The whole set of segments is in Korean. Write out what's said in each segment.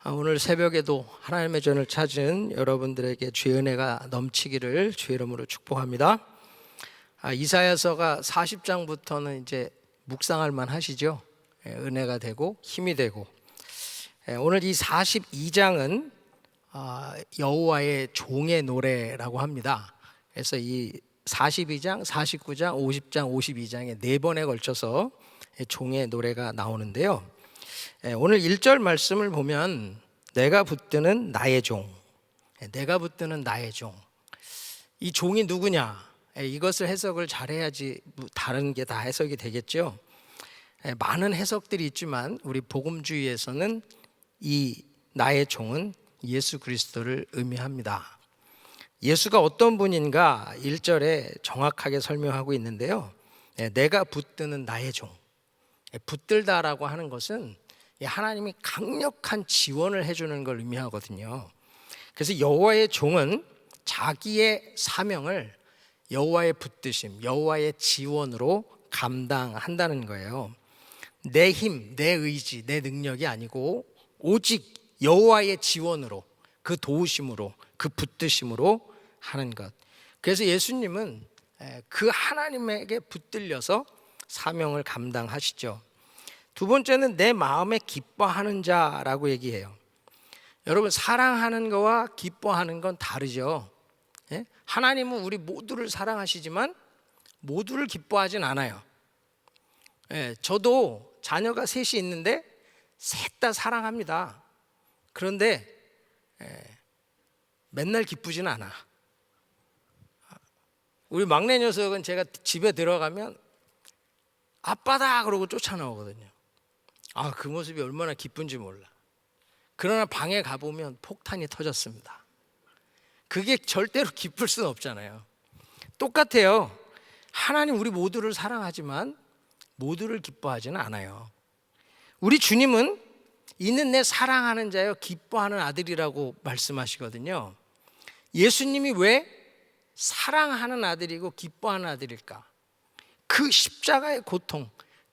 오늘 새벽에도 하나님의 전을 찾은 여러분들에게 주의 은혜가 넘치기를 주의 이름으로 축복합니다. 이사야서가 40장부터는 이제 묵상할 만 하시죠. 은혜가 되고 힘이 되고, 오늘 이 42장은 여호와의 종의 노래라고 합니다. 그래서 이 42장, 49장, 50장, 52장에 4번에 걸쳐서 종의 노래가 나오는데요. 오늘 1절 말씀을 보면 내가 붙드는 나의 종, 내가 붙드는 나의 종. 이 종이 누구냐? 이것을 해석을 잘해야지 다른 게 다 해석이 되겠죠. 많은 해석들이 있지만 우리 복음주의에서는 이 나의 종은 예수 그리스도를 의미합니다. 예수가 어떤 분인가 1절에 정확하게 설명하고 있는데요. 내가 붙드는 나의 종. 붙들다라고 하는 것은 하나님이 강력한 지원을 해주는 걸 의미하거든요. 그래서 여호와의 종은 자기의 사명을 여호와의 붙드심, 여호와의 지원으로 감당한다는 거예요. 내 힘, 내 의지, 내 능력이 아니고 오직 여호와의 지원으로, 그 도우심으로, 그 붙드심으로 하는 것. 그래서 예수님은 그 하나님에게 붙들려서 사명을 감당하시죠. 두 번째는 내 마음에 기뻐하는 자라고 얘기해요. 여러분, 사랑하는 거와 기뻐하는 건 다르죠. 하나님은 우리 모두를 사랑하시지만 모두를 기뻐하진 않아요. 저도 자녀가 셋이 있는데 셋 다 사랑합니다. 그런데 맨날 기쁘진 않아. 우리 막내 녀석은 제가 집에 들어가면 아빠다 그러고 쫓아나오거든요. 그 모습이 얼마나 기쁜지 몰라. 그러나 방에 가보면 폭탄이 터졌습니다. 그게 절대로 기쁠 수는 없잖아요. 똑같아요. 하나님 우리 모두를 사랑하지만 모두를 기뻐하지는 않아요. 우리 주님은 이는 내 사랑하는 자여 기뻐하는 아들이라고 말씀하시거든요. 예수님이 왜 사랑하는 아들이고 기뻐하는 아들일까? 그 십자가의 고통,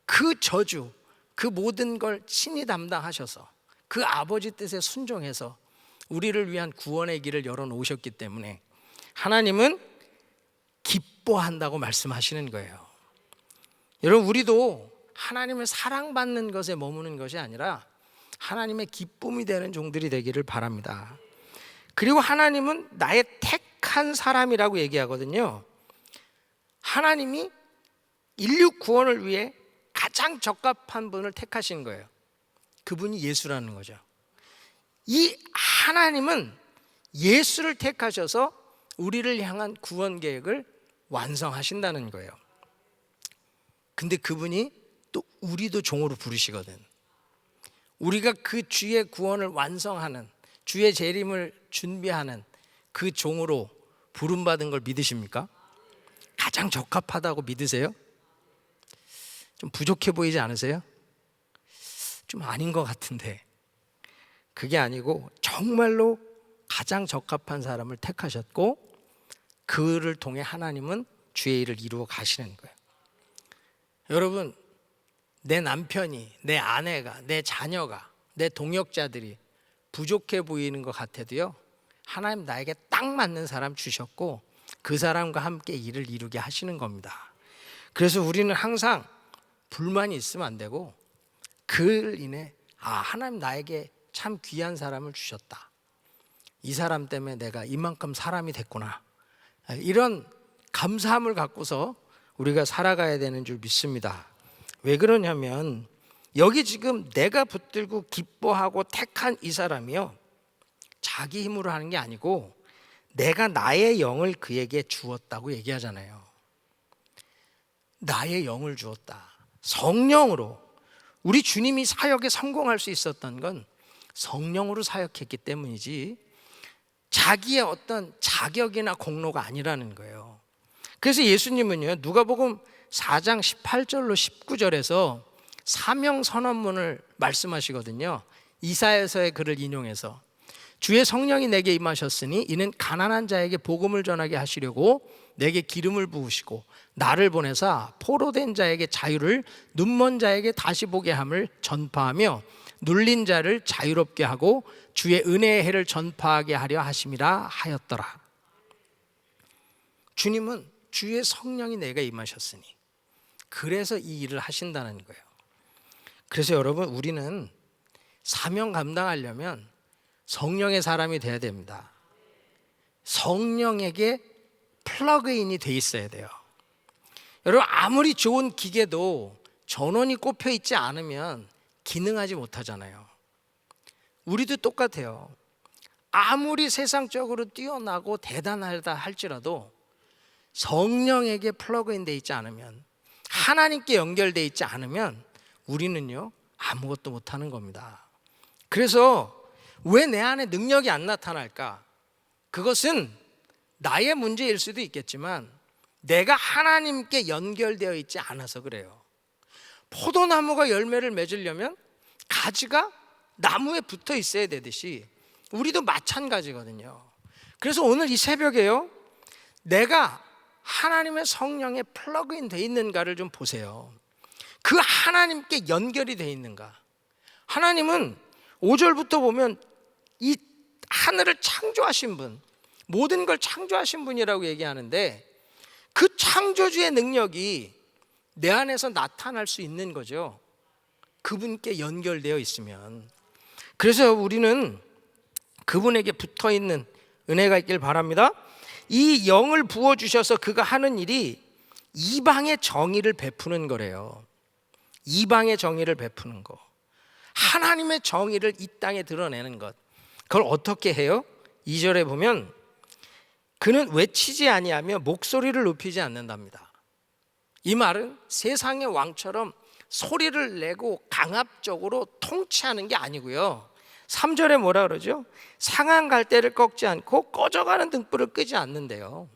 그 저주, 그 모든 걸 친히 담당하셔서 그 아버지 뜻에 순종해서 우리를 위한 구원의 길을 열어놓으셨기 때문에 하나님은 기뻐한다고 말씀하시는 거예요. 여러분, 우리도 하나님을 사랑받는 것에 머무는 것이 아니라 하나님의 기쁨이 되는 종들이 되기를 바랍니다. 그리고 하나님은 나의 택한 사람이라고 얘기하거든요. 하나님이 인류 구원을 위해 가장 적합한 분을 택하신 거예요. 그분이 예수라는 거죠. 이 하나님은 예수를 택하셔서 우리를 향한 구원 계획을 완성하신다는 거예요. 근데 그분이 또 우리도 종으로 부르시거든. 우리가 그 주의 구원을 완성하는, 주의 재림을 준비하는 그 종으로 부름받은 걸 믿으십니까? 가장 적합하다고 믿으세요? 좀 부족해 보이지 않으세요? 좀 아닌 것 같은데. 그게 아니고 정말로 가장 적합한 사람을 택하셨고 그를 통해 하나님은 주의 일을 이루어 가시는 거예요. 여러분, 내 남편이, 내 아내가, 내 자녀가, 내 동역자들이 부족해 보이는 것 같아도요, 하나님 나에게 딱 맞는 사람 주셨고 그 사람과 함께 일을 이루게 하시는 겁니다. 그래서 우리는 항상 불만이 있으면 안 되고 그를 인해 하나님 나에게 참 귀한 사람을 주셨다. 이 사람 때문에 내가 이만큼 사람이 됐구나. 이런 감사함을 갖고서 우리가 살아가야 되는 줄 믿습니다. 왜 그러냐면 여기 지금 내가 붙들고 기뻐하고 택한 이 사람이요, 자기 힘으로 하는 게 아니고 내가 나의 영을 그에게 주었다고 얘기하잖아요. 나의 영을 주었다. 성령으로. 우리 주님이 사역에 성공할 수 있었던 건 성령으로 사역했기 때문이지 자기의 어떤 자격이나 공로가 아니라는 거예요. 그래서 예수님은요, 누가복음 4장 18절로 19절에서 사명 선언문을 말씀하시거든요. 이사야서의 글을 인용해서 주의 성령이 내게 임하셨으니 이는 가난한 자에게 복음을 전하게 하시려고 내게 기름을 부으시고 나를 보내사 포로된 자에게 자유를, 눈먼 자에게 다시 보게 함을 전파하며 눌린 자를 자유롭게 하고 주의 은혜의 해를 전파하게 하려 하심이라 하였더라. 주님은 주의 성령이 내가 임하셨으니 그래서 이 일을 하신다는 거예요. 그래서 여러분, 우리는 사명 감당하려면 성령의 사람이 돼야 됩니다. 성령에게 플러그인이 돼 있어야 돼요. 여러분, 아무리 좋은 기계도 전원이 꼽혀 있지 않으면 기능하지 못하잖아요. 우리도 똑같아요. 아무리 세상적으로 뛰어나고 대단하다 할지라도 성령에게 플러그인 돼 있지 않으면, 하나님께 연결돼 있지 않으면 우리는요 아무것도 못하는 겁니다. 그래서 왜 내 안에 능력이 안 나타날까? 그것은 나의 문제일 수도 있겠지만 내가 하나님께 연결되어 있지 않아서 그래요. 포도나무가 열매를 맺으려면 가지가 나무에 붙어 있어야 되듯이 우리도 마찬가지거든요. 그래서 오늘 이 새벽에요, 내가 하나님의 성령에 플러그인 돼 있는가를 좀 보세요. 그 하나님께 연결이 돼 있는가? 하나님은 5절부터 보면 이 하늘을 창조하신 분, 모든 걸 창조하신 분이라고 얘기하는데 그 창조주의 능력이 내 안에서 나타날 수 있는 거죠. 그분께 연결되어 있으면. 그래서 우리는 그분에게 붙어 있는 은혜가 있길 바랍니다. 이 영을 부어주셔서 그가 하는 일이 이방의 정의를 베푸는 거래요. 이방의 정의를 베푸는 거, 하나님의 정의를 이 땅에 드러내는 것. 그걸 어떻게 해요? 2절에 보면 그는 외치지 아니하며 목소리를 높이지 않는답니다. 이 말은 세상의 왕처럼 소리를 내고 강압적으로 통치하는 게 아니고요, 3절에 뭐라 그러죠? 상한 갈대를 꺾지 않고 꺼져가는 등불을 끄지 않는데요,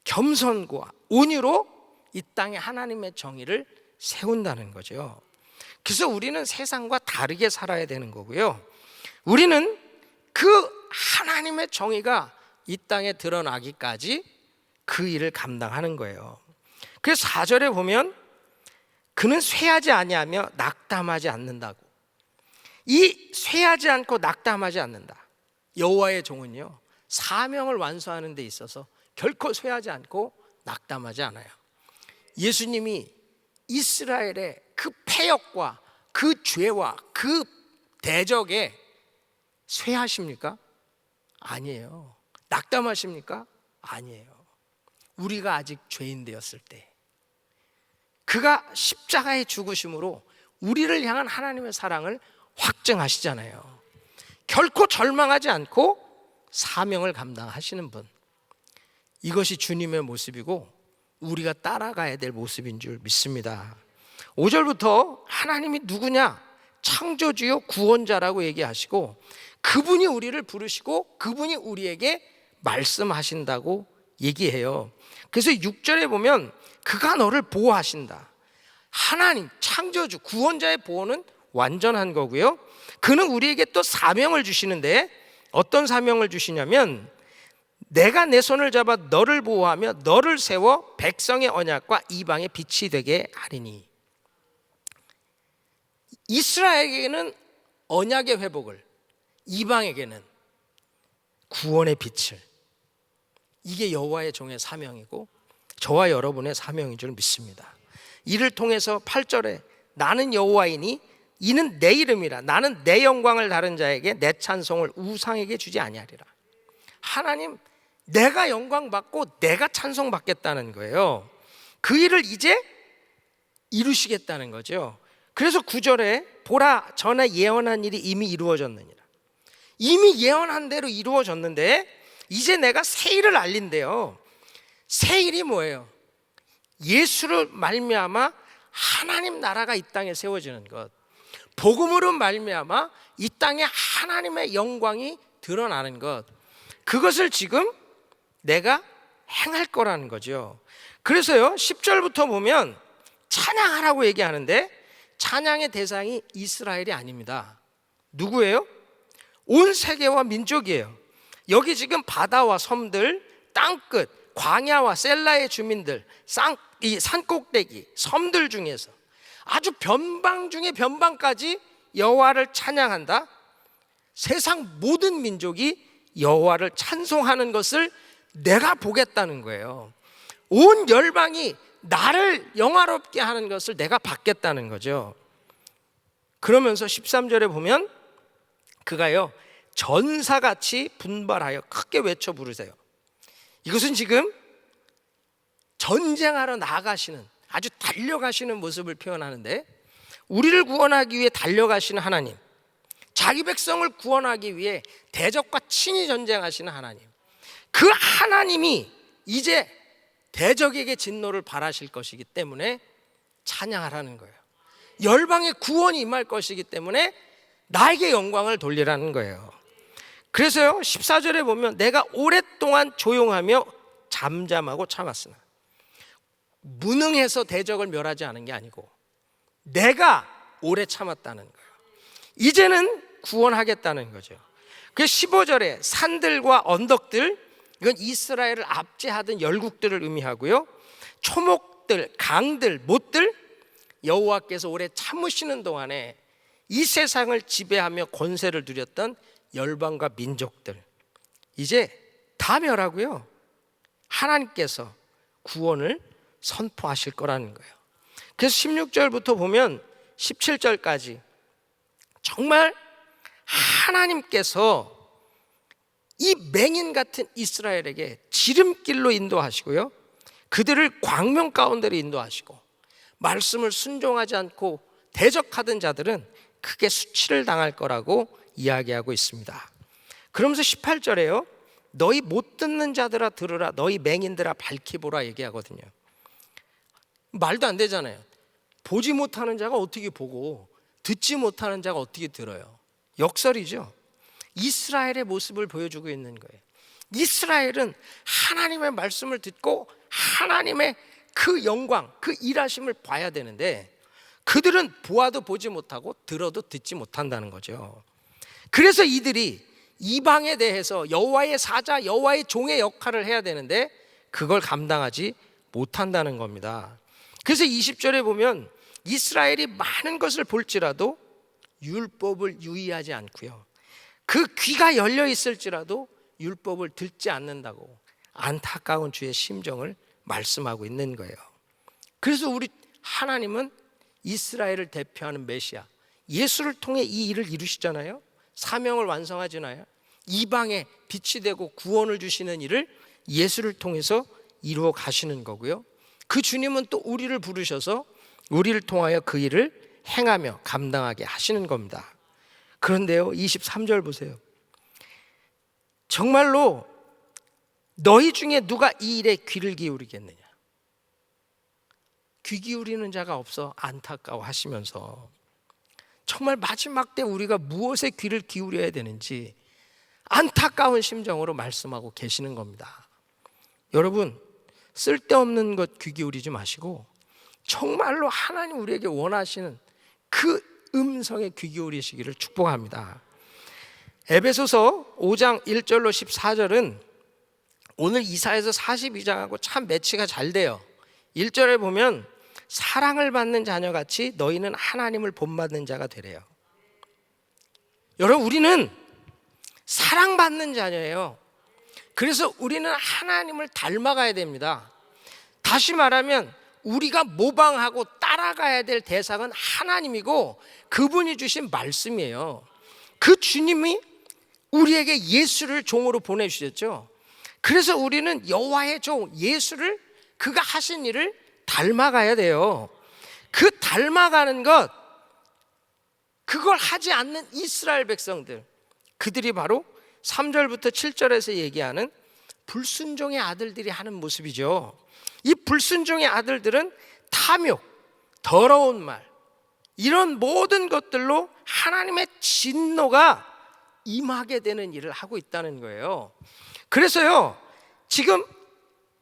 겸손과 온유로 이 땅에 하나님의 정의를 세운다는 거죠. 그래서 우리는 세상과 다르게 살아야 되는 거고요, 우리는 그 하나님의 정의가 이 땅에 드러나기까지 그 일을 감당하는 거예요. 그래서 4절에 보면 그는 쇠하지 아니하며 낙담하지 않는다고. 이 쇠하지 않고 낙담하지 않는다, 여호와의 종은요 사명을 완수하는 데 있어서 결코 쇠하지 않고 낙담하지 않아요. 예수님이 이스라엘의 그 패역과 그 죄와 그 대적에 쇠하십니까? 아니에요. 낙담하십니까? 아니에요. 우리가 아직 죄인 되었을 때 그가 십자가의 죽으심으로 우리를 향한 하나님의 사랑을 확증하시잖아요. 결코 절망하지 않고 사명을 감당하시는 분, 이것이 주님의 모습이고 우리가 따라가야 될 모습인 줄 믿습니다. 5절부터 하나님이 누구냐? 창조주요 구원자라고 얘기하시고 그분이 우리를 부르시고 그분이 우리에게 말씀하신다고 얘기해요. 그래서 6절에 보면 그가 너를 보호하신다. 하나님 창조주 구원자의 보호는 완전한 거고요, 그는 우리에게 또 사명을 주시는데 어떤 사명을 주시냐면 내가 내 손을 잡아 너를 보호하며 너를 세워 백성의 언약과 이방의 빛이 되게 하리니. 이스라엘에게는 언약의 회복을, 이방에게는 구원의 빛을, 이게 여호와의 종의 사명이고 저와 여러분의 사명인 줄 믿습니다. 이를 통해서 8절에 나는 여호와이니 이는 내 이름이라 나는 내 영광을 다른 자에게 내 찬송을 우상에게 주지 아니하리라. 하나님, 내가 영광 받고 내가 찬송 받겠다는 거예요. 그 일을 이제 이루시겠다는 거죠. 그래서 9절에 보라 전에 예언한 일이 이미 이루어졌느니라. 이미 예언한 대로 이루어졌는데 이제 내가 새 일을 알린대요. 새 일이 뭐예요? 예수를 말미암아 하나님 나라가 이 땅에 세워지는 것, 복음으로 말미암아 이 땅에 하나님의 영광이 드러나는 것, 그것을 지금 내가 행할 거라는 거죠. 그래서요 10절부터 보면 찬양하라고 얘기하는데 찬양의 대상이 이스라엘이 아닙니다. 누구예요? 온 세계와 민족이에요. 여기 지금 바다와 섬들, 땅끝, 광야와 셀라의 주민들, 이 산꼭대기, 섬들 중에서 아주 변방 중에 변방까지 여호와를 찬양한다. 세상 모든 민족이 여호와를 찬송하는 것을 내가 보겠다는 거예요. 온 열방이 나를 영화롭게 하는 것을 내가 받겠다는 거죠. 그러면서 13절에 보면 그가요 전사같이 분발하여 크게 외쳐 부르세요. 이것은 지금 전쟁하러 나아가시는, 아주 달려가시는 모습을 표현하는데, 우리를 구원하기 위해 달려가시는 하나님, 자기 백성을 구원하기 위해 대적과 친히 전쟁하시는 하나님, 그 하나님이 이제 대적에게 진노를 발하실 것이기 때문에 찬양하라는 거예요. 열방의 구원이 임할 것이기 때문에 나에게 영광을 돌리라는 거예요. 그래서요 14절에 보면 내가 오랫동안 조용하며 잠잠하고 참았으나, 무능해서 대적을 멸하지 않은 게 아니고 내가 오래 참았다는 거예요. 이제는 구원하겠다는 거죠. 그 15절에 산들과 언덕들, 이건 이스라엘을 압제하던 열국들을 의미하고요, 초목들, 강들, 못들, 여호와께서 오래 참으시는 동안에 이 세상을 지배하며 권세를 누렸던 열방과 민족들, 이제 다 멸하고요, 하나님께서 구원을 선포하실 거라는 거예요. 그래서 16절부터 보면 17절까지 정말 하나님께서 이 맹인 같은 이스라엘에게 지름길로 인도하시고요, 그들을 광명 가운데로 인도하시고, 말씀을 순종하지 않고 대적하던 자들은 크게 수치를 당할 거라고 이야기하고 있습니다. 그러면서 18절에요 너희 못 듣는 자들아 들으라, 너희 맹인들아 밝히 보라 얘기하거든요. 말도 안 되잖아요. 보지 못하는 자가 어떻게 보고 듣지 못하는 자가 어떻게 들어요? 역설이죠. 이스라엘의 모습을 보여주고 있는 거예요. 이스라엘은 하나님의 말씀을 듣고 하나님의 그 영광, 그 일하심을 봐야 되는데, 그들은 보아도 보지 못하고 들어도 듣지 못한다는 거죠. 그래서 이들이 이방에 대해서 여호와의 사자, 여호와의 종의 역할을 해야 되는데 그걸 감당하지 못한다는 겁니다. 그래서 20절에 보면 이스라엘이 많은 것을 볼지라도 율법을 유의하지 않고요, 그 귀가 열려 있을지라도 율법을 듣지 않는다고 안타까운 주의 심정을 말씀하고 있는 거예요. 그래서 우리 하나님은 이스라엘을 대표하는 메시아 예수를 통해 이 일을 이루시잖아요. 사명을 완성하잖아요. 이방에 빛이 되고 구원을 주시는 일을 예수를 통해서 이루어 가시는 거고요, 그 주님은 또 우리를 부르셔서 우리를 통하여 그 일을 행하며 감당하게 하시는 겁니다. 그런데요 23절 보세요. 정말로 너희 중에 누가 이 일에 귀를 기울이겠느냐? 귀 기울이는 자가 없어 안타까워 하시면서 정말 마지막 때 우리가 무엇에 귀를 기울여야 되는지 안타까운 심정으로 말씀하고 계시는 겁니다. 여러분, 쓸데없는 것 귀 기울이지 마시고 정말로 하나님 우리에게 원하시는 그 음성에 귀 기울이시기를 축복합니다. 에베소서 5장 1절로 14절은 오늘 이사야서 42장하고 참 매치가 잘 돼요. 1절에 보면 사랑을 받는 자녀같이 너희는 하나님을 본받는 자가 되래요. 여러분, 우리는 사랑받는 자녀예요. 그래서 우리는 하나님을 닮아가야 됩니다. 다시 말하면 우리가 모방하고 따라가야 될 대상은 하나님이고 그분이 주신 말씀이에요. 그 주님이 우리에게 예수를 종으로 보내주셨죠. 그래서 우리는 여호와의 종 예수를, 그가 하신 일을 닮아가야 돼요. 그 닮아가는 것, 그걸 하지 않는 이스라엘 백성들, 그들이 바로 3절부터 7절에서 얘기하는 불순종의 아들들이 하는 모습이죠. 이 불순종의 아들들은 탐욕, 더러운 말, 이런 모든 것들로 하나님의 진노가 임하게 되는 일을 하고 있다는 거예요. 그래서요 지금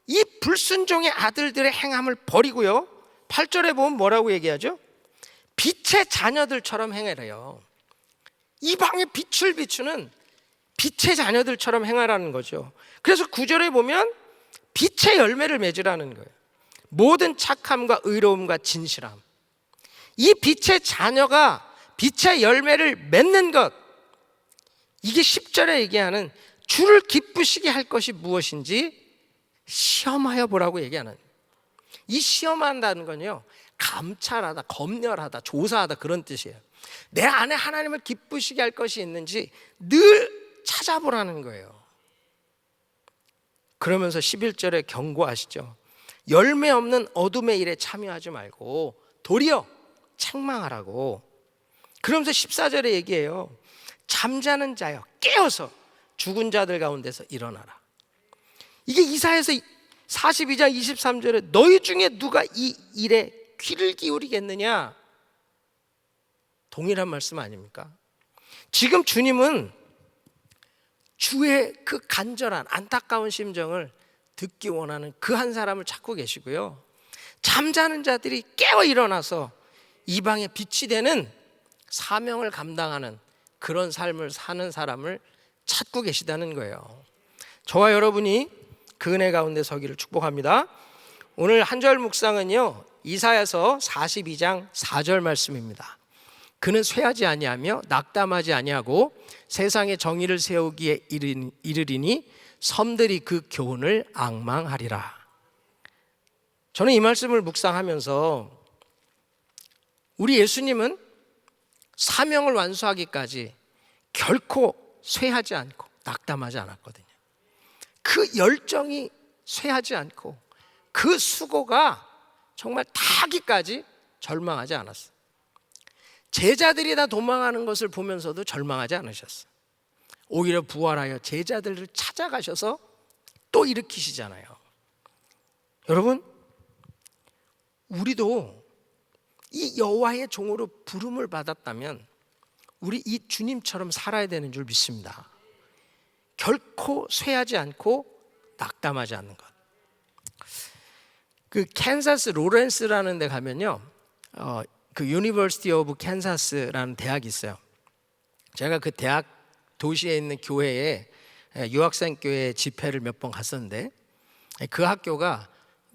이 불순종의 아들들의 행함을 버리고요 8절에 보면 뭐라고 얘기하죠? 빛의 자녀들처럼 행하래요. 이방의 빛을 비추는 빛의 자녀들처럼 행하라는 거죠. 그래서 9절에 보면 빛의 열매를 맺으라는 거예요. 모든 착함과 의로움과 진실함. 이 빛의 자녀가 빛의 열매를 맺는 것, 이게 10절에 얘기하는 주를 기쁘시게 할 것이 무엇인지 시험하여 보라고 얘기하는, 이 시험한다는 건요, 감찰하다, 검열하다, 조사하다, 그런 뜻이에요. 내 안에 하나님을 기쁘시게 할 것이 있는지 늘 찾아보라는 거예요. 그러면서 11절에 경고하시죠. 열매 없는 어둠의 일에 참여하지 말고 도리어 책망하라고. 그러면서 14절에 얘기해요. 잠자는 자여 깨어서 죽은 자들 가운데서 일어나라. 이게 이사야서 42장 23절에 너희 중에 누가 이 일에 귀를 기울이겠느냐, 동일한 말씀 아닙니까? 지금 주님은 주의 그 간절한 안타까운 심정을 듣기 원하는 그 한 사람을 찾고 계시고요, 잠자는 자들이 깨어 일어나서 이방의 빛이 되는 사명을 감당하는 그런 삶을 사는 사람을 찾고 계시다는 거예요. 저와 여러분이 그 은혜 가운데 서기를 축복합니다. 오늘 한 절 묵상은요, 이사야서 42장 4절 말씀입니다. 그는 쇠하지 아니하며 낙담하지 아니하고 세상에 정의를 세우기에 이르리니 섬들이 그 교훈을 앙망하리라. 저는 이 말씀을 묵상하면서 우리 예수님은 사명을 완수하기까지 결코 쇠하지 않고 낙담하지 않았거든요. 그 열정이 쇠하지 않고 그 수고가 정말 타기까지 절망하지 않았어요. 제자들이 다 도망하는 것을 보면서도 절망하지 않으셨어요. 오히려 부활하여 제자들을 찾아가셔서 또 일으키시잖아요. 여러분, 우리도 이 여호와의 종으로 부름을 받았다면 우리 이 주님처럼 살아야 되는 줄 믿습니다. 결코 쇠하지 않고 낙담하지 않는 것. 그 캔사스 로렌스라는 데 가면요, 그 유니버시티 오브 캔사스라는 대학이 있어요. 제가 그 대학 도시에 있는 교회에 유학생 교회 집회를 몇 번 갔었는데, 그 학교가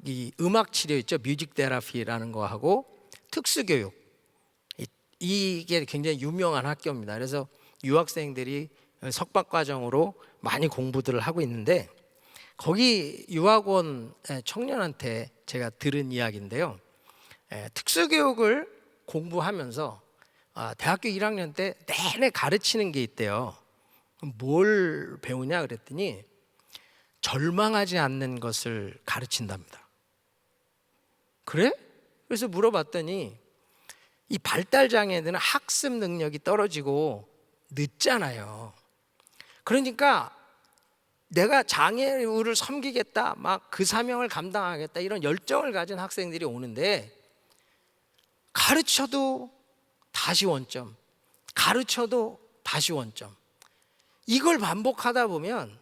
이 음악 치료 있죠, 뮤직 테라피라는 거 하고 특수교육, 이게 굉장히 유명한 학교입니다. 그래서 유학생들이 석박과정으로 많이 공부들을 하고 있는데, 거기 유학원 청년한테 제가 들은 이야기인데요, 특수교육을 공부하면서 대학교 1학년 때 내내 가르치는 게 있대요. 뭘 배우냐 그랬더니 절망하지 않는 것을 가르친답니다. 그래? 그래서 물어봤더니 이 발달장애들은 학습 능력이 떨어지고 늦잖아요. 그러니까 내가 장애우를 섬기겠다, 막 그 사명을 감당하겠다, 이런 열정을 가진 학생들이 오는데 가르쳐도 다시 원점, 가르쳐도 다시 원점, 이걸 반복하다 보면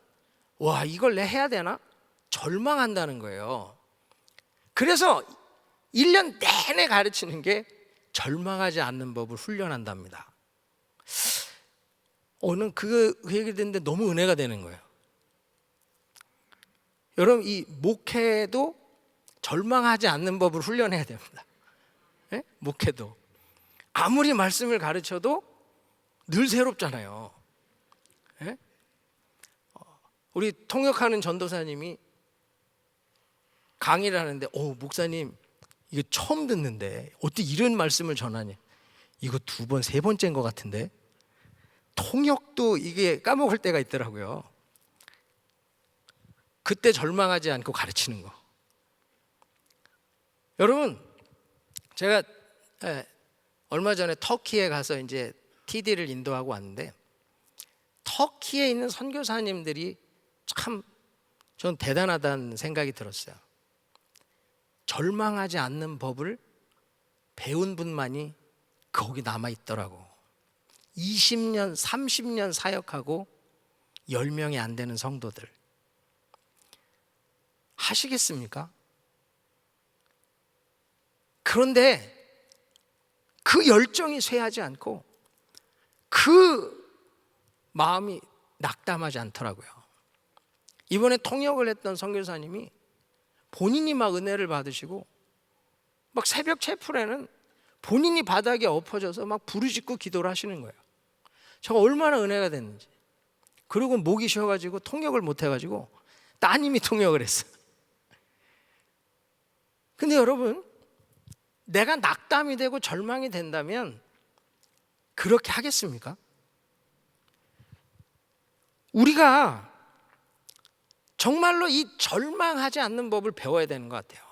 와, 이걸 내 해야 되나? 절망한다는 거예요. 그래서 1년 내내 가르치는 게 절망하지 않는 법을 훈련한답니다. 오늘 그 얘기를 듣는데 너무 은혜가 되는 거예요. 여러분, 이 목회도 절망하지 않는 법을 훈련해야 됩니다. 네? 목회도 아무리 말씀을 가르쳐도 늘 새롭잖아요. 네? 우리 통역하는 전도사님이 강의를 하는데, 목사님 이거 처음 듣는데 어떻게 이런 말씀을 전하냐, 이거 2번, 3번째인 것 같은데, 통역도 이게 까먹을 때가 있더라고요. 그때 절망하지 않고 가르치는 거. 여러분, 제가 얼마 전에 터키에 가서 이제 TD를 인도하고 왔는데, 터키에 있는 선교사님들이 참 전 대단하다는 생각이 들었어요. 절망하지 않는 법을 배운 분만이 거기 남아 있더라고. 20년, 30년 사역하고 10명이 안 되는 성도들. 하시겠습니까? 그런데 그 열정이 쇠하지 않고 그 마음이 낙담하지 않더라고요. 이번에 통역을 했던 선교사님이 본인이 막 은혜를 받으시고 막 새벽 채플에는 본인이 바닥에 엎어져서 막 부르짖고 기도를 하시는 거예요. 저가 얼마나 은혜가 됐는지. 그리고 목이 쉬어가지고 통역을 못 해가지고 따님이 통역을 했어요. 근데 여러분, 내가 낙담이 되고 절망이 된다면 그렇게 하겠습니까? 우리가 정말로 이 절망하지 않는 법을 배워야 되는 것 같아요.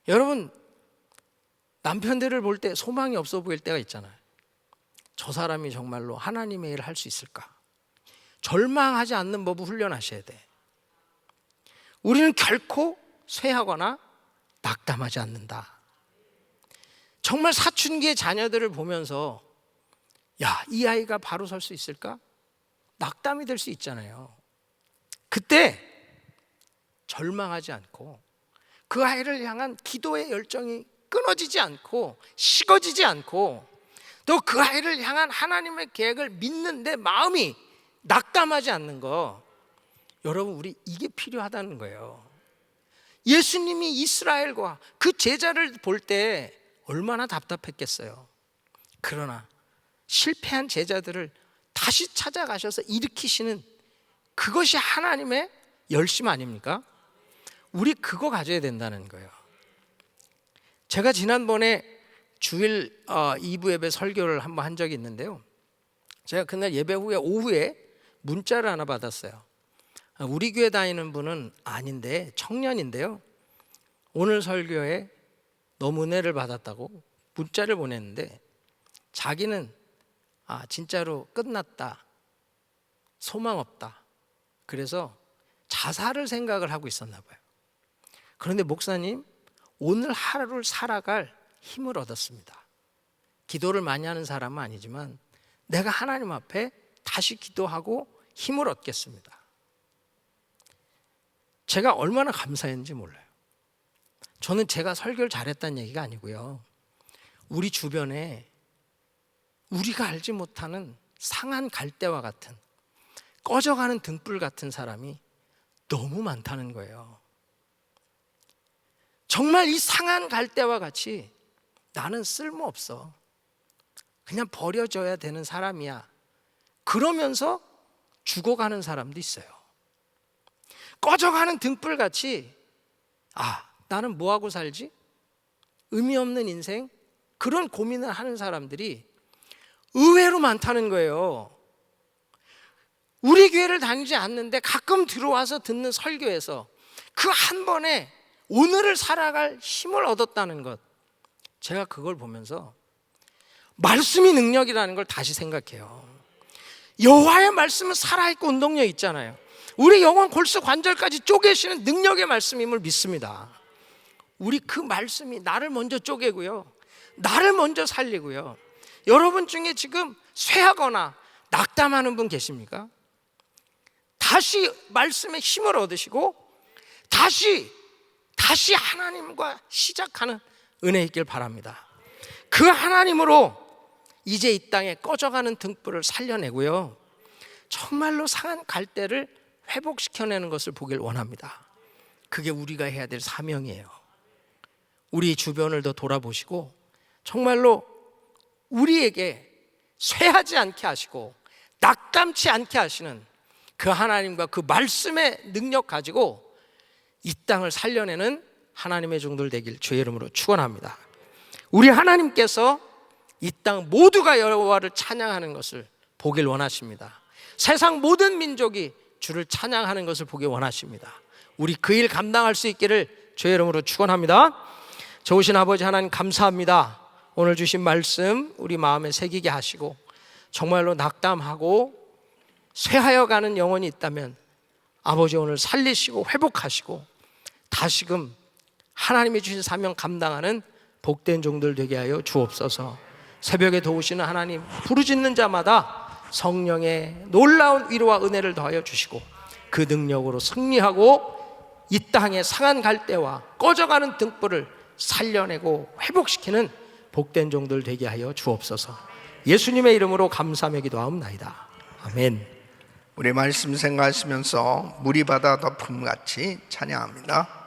여러분, 남편들을 볼 때 소망이 없어 보일 때가 있잖아요. 저 사람이 정말로 하나님의 일을 할 수 있을까? 절망하지 않는 법을 훈련하셔야 돼. 우리는 결코 쇠하거나 낙담하지 않는다. 정말 사춘기의 자녀들을 보면서 야, 이 아이가 바로 설 수 있을까? 낙담이 될 수 있잖아요. 그때 절망하지 않고 그 아이를 향한 기도의 열정이 끊어지지 않고 식어지지 않고 또 그 아이를 향한 하나님의 계획을 믿는 내 마음이 낙담하지 않는 거, 여러분, 우리 이게 필요하다는 거예요. 예수님이 이스라엘과 그 제자를 볼 때 얼마나 답답했겠어요. 그러나 실패한 제자들을 다시 찾아가셔서 일으키시는 그것이 하나님의 열심 아닙니까? 우리 그거 가져야 된다는 거예요. 제가 지난번에 주일 2부 예배 설교를 한번 한 적이 있는데요, 제가 그날 예배 후에 오후에 문자를 하나 받았어요. 우리 교회 다니는 분은 아닌데 청년인데요, 오늘 설교에 너무 은혜를 받았다고 문자를 보냈는데 자기는 진짜로 끝났다, 소망 없다, 그래서 자살을 생각을 하고 있었나 봐요. 그런데 목사님, 오늘 하루를 살아갈 힘을 얻었습니다. 기도를 많이 하는 사람은 아니지만 내가 하나님 앞에 다시 기도하고 힘을 얻겠습니다. 제가 얼마나 감사했는지 몰라요. 저는 제가 설교를 잘했다는 얘기가 아니고요, 우리 주변에 우리가 알지 못하는 상한 갈대와 같은, 꺼져가는 등불 같은 사람이 너무 많다는 거예요. 정말 이 상한 갈대와 같이 나는 쓸모없어, 그냥 버려져야 되는 사람이야, 그러면서 죽어가는 사람도 있어요. 꺼져가는 등불같이 나는 뭐하고 살지? 의미 없는 인생? 그런 고민을 하는 사람들이 의외로 많다는 거예요. 우리 교회를 다니지 않는데 가끔 들어와서 듣는 설교에서 그 한 번에 오늘을 살아갈 힘을 얻었다는 것, 제가 그걸 보면서 말씀이 능력이라는 걸 다시 생각해요. 여호와의 말씀은 살아있고 운동력 있잖아요. 우리 영혼 골수 관절까지 쪼개시는 능력의 말씀임을 믿습니다. 우리 그 말씀이 나를 먼저 쪼개고요, 나를 먼저 살리고요. 여러분 중에 지금 쇠하거나 낙담하는 분 계십니까? 다시 말씀의 힘을 얻으시고 다시 하나님과 시작하는 은혜 있길 바랍니다. 그 하나님으로 이제 이 땅에 꺼져가는 등불을 살려내고요, 정말로 상한 갈대를 회복시켜내는 것을 보길 원합니다. 그게 우리가 해야 될 사명이에요. 우리 주변을 더 돌아보시고 정말로 우리에게 쇠하지 않게 하시고 낙담치 않게 하시는 그 하나님과 그 말씀의 능력 가지고 이 땅을 살려내는 하나님의 종들 되길 주의 이름으로 축원합니다. 우리 하나님께서 이 땅 모두가 여호와를 찬양하는 것을 보길 원하십니다. 세상 모든 민족이 주를 찬양하는 것을 보길 원하십니다. 우리 그 일 감당할 수 있기를 주의 이름으로 축원합니다. 좋으신 아버지 하나님, 감사합니다. 오늘 주신 말씀 우리 마음에 새기게 하시고 정말로 낙담하고 쇠하여 가는 영혼이 있다면 아버지 오늘 살리시고 회복하시고 다시금 하나님이 주신 사명 감당하는 복된 종들 되게 하여 주옵소서. 새벽에 도우시는 하나님, 부르짖는 자마다 성령의 놀라운 위로와 은혜를 더하여 주시고 그 능력으로 승리하고 이 땅의 상한 갈대와 꺼져가는 등불을 살려내고 회복시키는 복된 종들 되게 하여 주옵소서. 예수님의 이름으로 감사하며 기도하옵나이다. 아멘. 우리 말씀 생각하시면서 물이 바다 덮음같이 찬양합니다.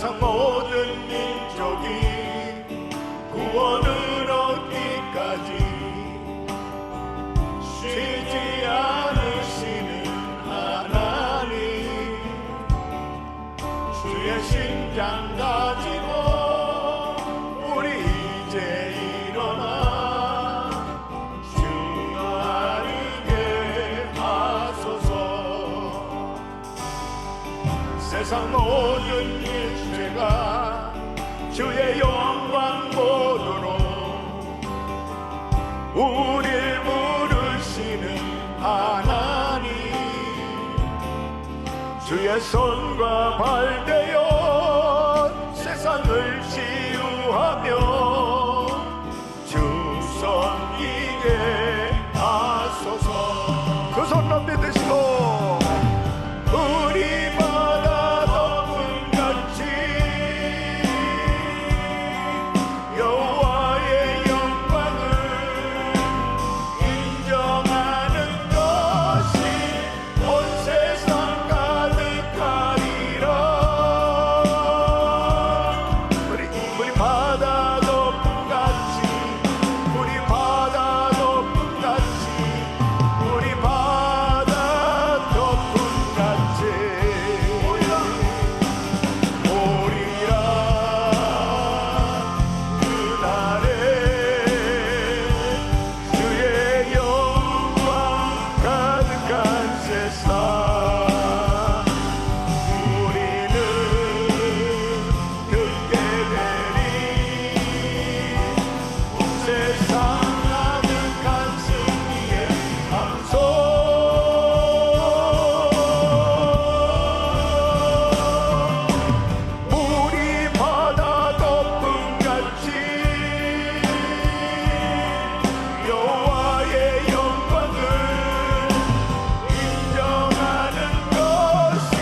세상 모든 민족이 구원을 얻기까지 쉬지 않으시는 하나님, 주의 심장 가지고 우리 이제 일어나 주 따르게 하소서. 세상 모든 일체가 주의 영광 보도록 우릴 부르시는 하나님, 주의 손과 발 되어 세상을 치유하며 주 섬기게 하소서. 그 손 높이 드시고 우리 바다 덮음같이 여호와의 영광을 인정하는 것이 온 세상 가득하리라. 우리 바다 덮음같이, 우리 바다 덮음같이, 우리 바다 덮음같이 오리라 그날에 주의 영광 가득한 세상 우리는 듣게 되리. 온 세상 가득한 승리의 함성. 우리 바다 덮음같이 여호와의 영광을 인정하는 것이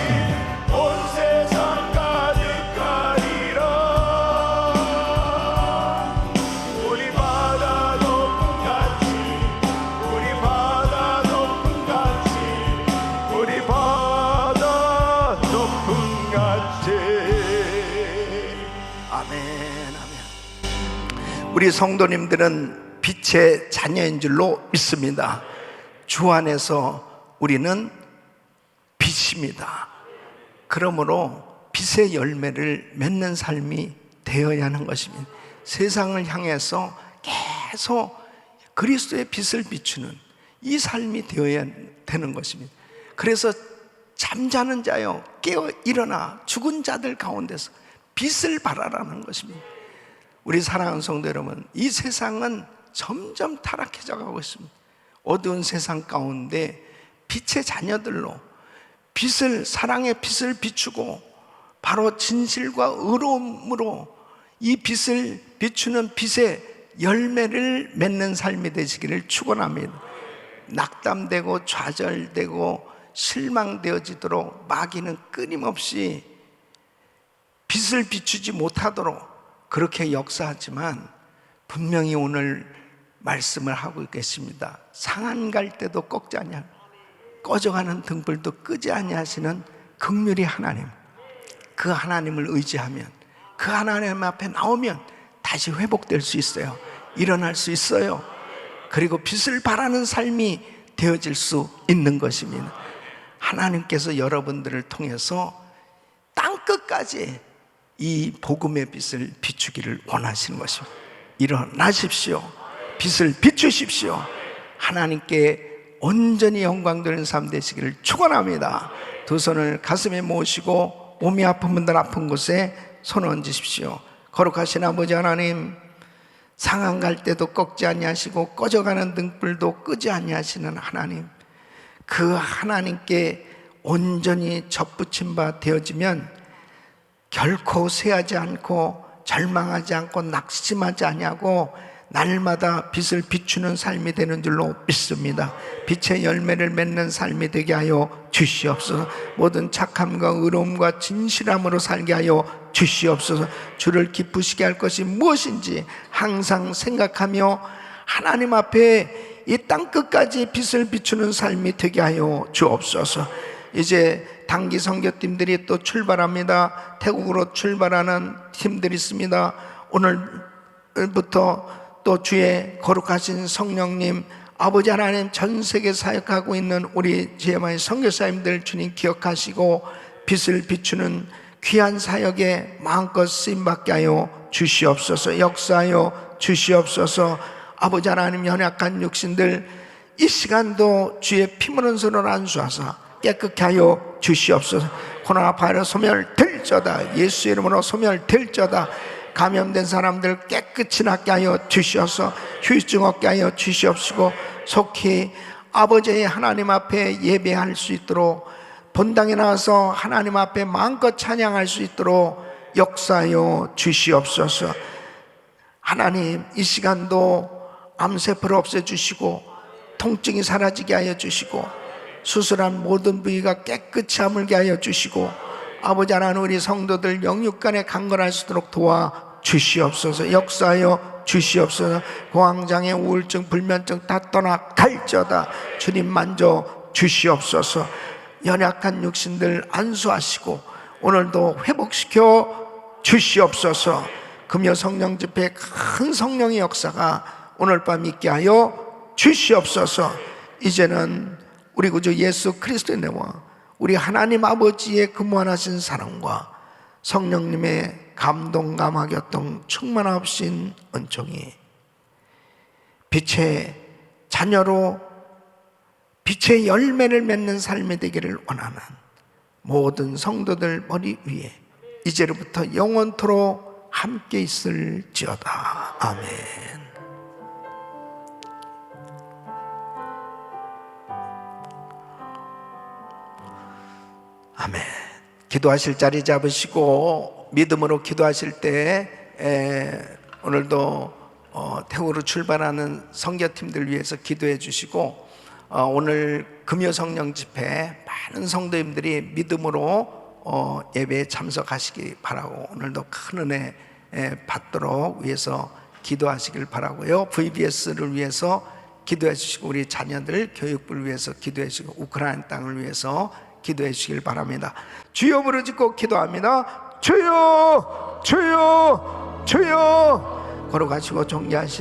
온 세상 가득하리라. 우리 바다 덮음같이, 우리 바다 덮음같이, 우리 바다 덮음같이. 아멘, 아멘. 우리 성도님들은 빛의 자녀인 줄로 믿습니다. 주 안에서 우리는 빛입니다. 그러므로 빛의 열매를 맺는 삶이 되어야 하는 것입니다. 세상을 향해서 계속 그리스도의 빛을 비추는 이 삶이 되어야 되는 것입니다. 그래서 잠자는 자여 깨어 일어나 죽은 자들 가운데서 빛을 발하라는 것입니다. 우리 사랑하는 성도 여러분, 이 세상은 점점 타락해져 가고 있습니다. 어두운 세상 가운데 빛의 자녀들로 빛을, 사랑의 빛을 비추고 바로 진실과 의로움으로 이 빛을 비추는 빛의 열매를 맺는 삶이 되시기를 축원합니다. 낙담되고 좌절되고 실망되어지도록 마귀는 끊임없이 빛을 비추지 못하도록 그렇게 역사하지만 분명히 오늘 말씀을 하고 있겠습니다. 상한 갈 때도 꺾지 아니하고 꺼져가는 등불도 끄지 아니하시는 긍휼의 하나님, 그 하나님을 의지하면, 그 하나님 앞에 나오면 다시 회복될 수 있어요. 일어날 수 있어요. 그리고 빛을 발하는 삶이 되어질 수 있는 것입니다. 하나님께서 여러분들을 통해서 땅끝까지 이 복음의 빛을 비추기를 원하시는 것입니다. 일어나십시오. 빛을 비추십시오. 하나님께 온전히 영광되는 삶 되시기를 축원합니다. 두 손을 가슴에 모으시고 몸이 아픈 분들 아픈 곳에 손 얹으십시오. 거룩하신 아버지 하나님, 상한 갈 때도 꺾지 아니하시고 꺼져가는 등불도 끄지 아니하시는 하나님, 그 하나님께 온전히 접붙임 바 되어지면 결코 쇠하지 않고 절망하지 않고 낙심하지 아니하고 날마다 빛을 비추는 삶이 되는 줄로 믿습니다. 빛의 열매를 맺는 삶이 되게 하여 주시옵소서. 모든 착함과 의로움과 진실함으로 살게 하여 주시옵소서. 주를 기쁘시게 할 것이 무엇인지 항상 생각하며 하나님 앞에 이 땅끝까지 빛을 비추는 삶이 되게 하여 주옵소서. 이제 단기 선교팀들이 또 출발합니다. 태국으로 출발하는 팀들이 있습니다. 오늘부터 또 주의 거룩하신 성령님, 아버지 하나님, 전 세계 사역하고 있는 우리 GMI 선교사님들 주님 기억하시고 빛을 비추는 귀한 사역에 마음껏 쓰임받게 하여 주시옵소서. 역사하여 주시옵소서. 아버지 하나님, 연약한 육신들 이 시간도 주의 피묻은 손을 안수하사 깨끗게 하여 주시옵소서. 코로나 바이러스 소멸될저다. 예수 이름으로 소멸될저다. 감염된 사람들 깨끗이 낫게 하여 주시옵소서. 휴증 없게 하여 주시옵시고 속히 아버지의 하나님 앞에 예배할 수 있도록, 본당에 나와서 하나님 앞에 마음껏 찬양할 수 있도록 역사하여 주시옵소서. 하나님, 이 시간도 암세포를 없애주시고 통증이 사라지게 하여 주시고 수술한 모든 부위가 깨끗이 아물게 하여 주시고 아버지 하나님, 우리 성도들 영육간에 강건할 수 있도록 도와 주시옵소서. 역사하여 주시옵소서. 공황장애, 우울증, 불면증 다 떠나갈지어다. 주님 만져 주시옵소서. 연약한 육신들 안수하시고 오늘도 회복시켜 주시옵소서. 금요 성령 집회 큰 성령의 역사가 오늘 밤 있게 하여 주시옵소서. 이제는 우리 구주 예수 그리스도의 은혜와 우리 하나님 아버지의 근무하신 사랑과 성령님의 감동, 감화, 교통, 충만하신 은총이 빛의 자녀로 빛의 열매를 맺는 삶이 되기를 원하는 모든 성도들 머리 위에 이제로부터 영원토록 함께 있을지어다. 아멘. 아멘. 기도하실 자리 잡으시고 믿음으로 기도하실 때 오늘도 태국으로 출발하는 선교팀들 위해서 기도해 주시고 오늘 금요 성령 집회 많은 성도님들이 믿음으로 예배에 참석하시기 바라고 오늘도 큰 은혜 받도록 위해서 기도하시길 바라고요. VBS를 위해서 기도해 주시고 우리 자녀들 교육부를 위해서 기도해 주시고 우크라이나 땅을 위해서 기도해 주시길 바랍니다. 주여 부르짖고 기도합니다. 주여 주여 주여. 걸어가시고 존귀하신